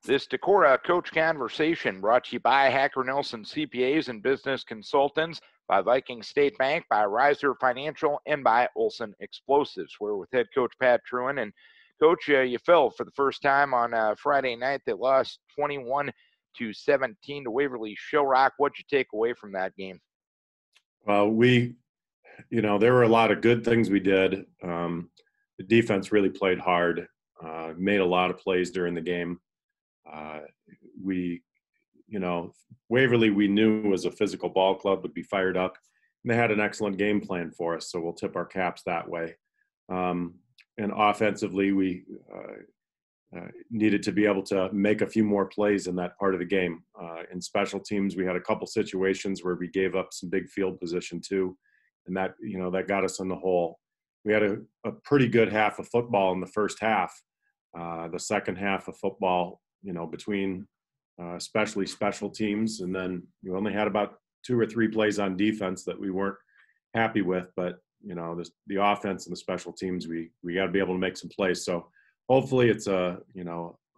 This Decorah Coach Conversation brought to you by Hacker Nelson CPAs and Business Consultants, by Viking State Bank, by Reiser Financial, and by Olson Explosives. We're with head coach Pat Trewin. And Coach, you fell for the first time on Friday night. They lost 21-17 to Waverly Shellrock. What'd you take away from that game? Well, there were a lot of good things we did. The defense really played hard, made a lot of plays during the game. Waverly we knew was a physical ball club, would be fired up. And they had an excellent game plan for us, so we'll tip our caps that way. And offensively, we needed to be able to make a few more plays in that part of the game. In special teams, we had a couple situations where we gave up some big field position too, and that got us in the hole. We had a pretty good half of football in the first half. The second half of football, between especially special teams, and then we only had about 2 or 3 plays on defense that we weren't happy with. But the offense and the special teams, we got to be able to make some plays. So hopefully it's a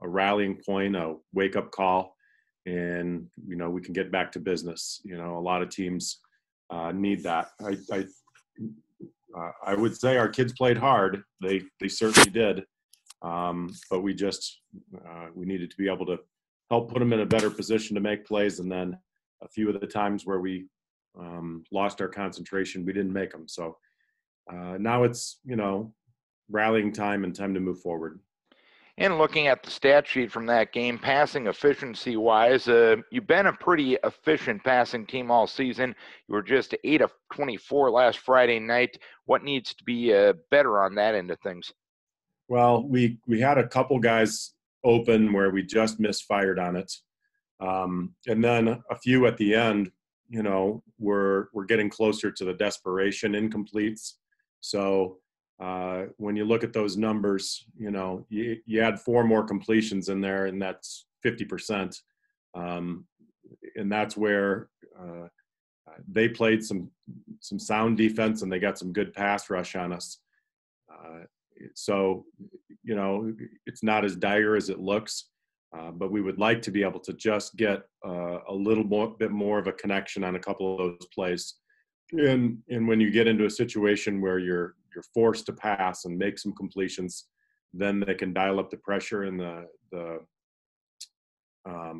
rallying point, a wake up call, and we can get back to business. A lot of teams need that. I would say our kids played hard. They certainly did. But we needed to be able to help put them in a better position to make plays. And then a few of the times where we lost our concentration, we didn't make them. So now it's, rallying time and time to move forward. And looking at the stat sheet from that game, passing efficiency-wise, you've been a pretty efficient passing team all season. You were just 8 of 24 last Friday night. What needs to be better on that end of things? Well, we had a couple guys open where we just misfired on it. And then a few at the end, we're getting closer to the desperation incompletes. So when you look at those numbers, you add 4 more completions in there, and that's 50%. And that's where they played some sound defense, and they got some good pass rush on us. So, it's not as dire as it looks, but we would like to be able to just get a little bit more of a connection on a couple of those plays. And when you get into a situation where you're forced to pass and make some completions, then they can dial up the pressure, and the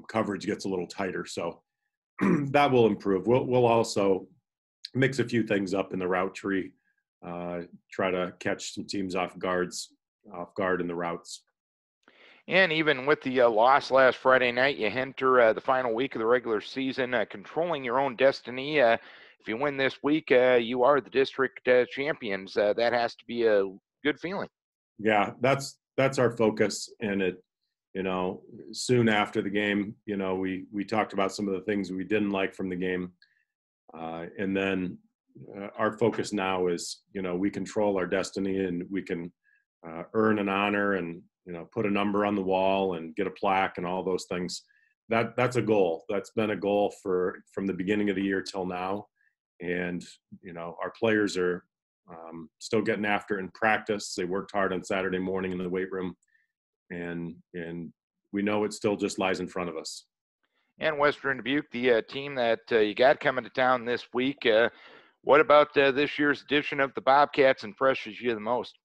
coverage gets a little tighter. So that will improve. We'll also mix a few things up in the route tree. Try to catch some teams off guard in the routes. And even with the loss last Friday night, you enter the final week of the regular season, controlling your own destiny. If you win this week, you are the district champions. That has to be a good feeling. Yeah, that's our focus. And it, soon after the game, we talked about some of the things we didn't like from the game, and then our focus now is, we control our destiny, and we can earn an honor and, put a number on the wall and get a plaque and all those things. That's a goal. That's been a goal from the beginning of the year till now. And, our players are still getting after it in practice. They worked hard on Saturday morning in the weight room, and we know it still just lies in front of us. And Western Dubuque, the team that you got coming to town this week, what about this year's edition of the Bobcats impresses you the most?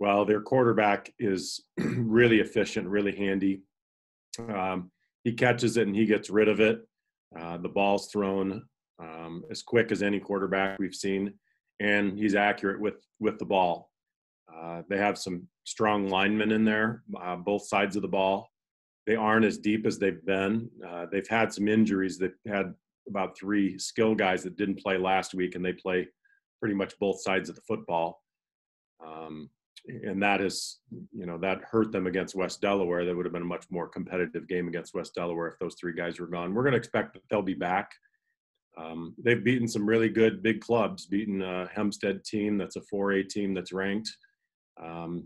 Well, their quarterback is really efficient, really handy. He catches it and he gets rid of it. The ball's thrown as quick as any quarterback we've seen, and he's accurate with the ball. They have some strong linemen in there, both sides of the ball. They aren't as deep as they've been. They've had some injuries. They've had about 3 skill guys that didn't play last week, and they play pretty much both sides of the football. And that is, that hurt them against West Delaware. That would have been a much more competitive game against West Delaware if those 3 guys were gone. We're going to expect that they'll be back. They've beaten some really good big clubs, beaten a Hempstead team that's a 4A team that's ranked,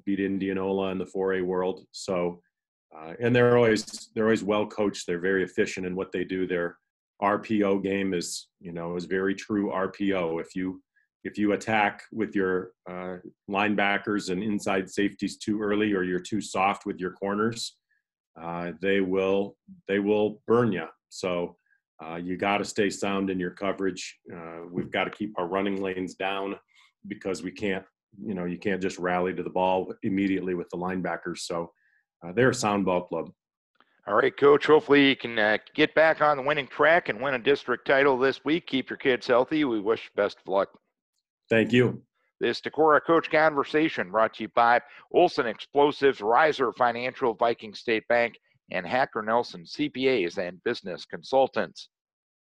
beat Indianola in the 4A world. So, and they're always well coached. They're very efficient in what they do. Their RPO game is very true RPO. If you attack with your linebackers and inside safeties too early, or you're too soft with your corners, they will burn you. So you got to stay sound in your coverage. We've got to keep our running lanes down because you can't just rally to the ball immediately with the linebackers. So they're a sound ball club. All right, Coach. Hopefully you can get back on the winning track and win a district title this week. Keep your kids healthy. We wish you best of luck. Thank you. This Decorah Coach Conversation brought to you by Olson Explosives, Reiser Financial, Viking State Bank, and Hacker Nelson CPAs and Business Consultants.